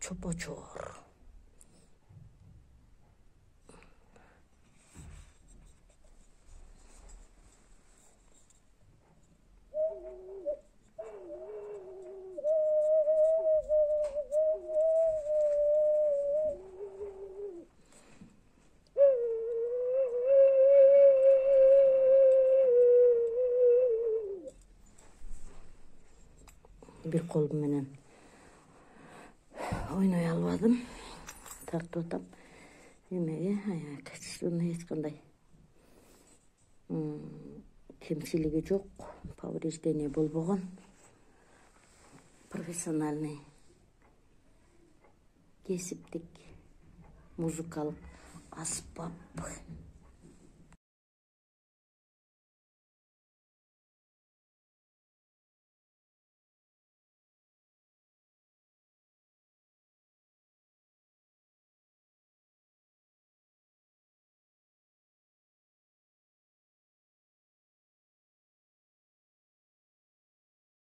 Çopocor. Bir kolum menen oynay albadım. Tартып атам. Эмеге качественно эч кандай кемчилиги жок, повреждение болбогон. Профессиональный кесиптик музыкалык аспап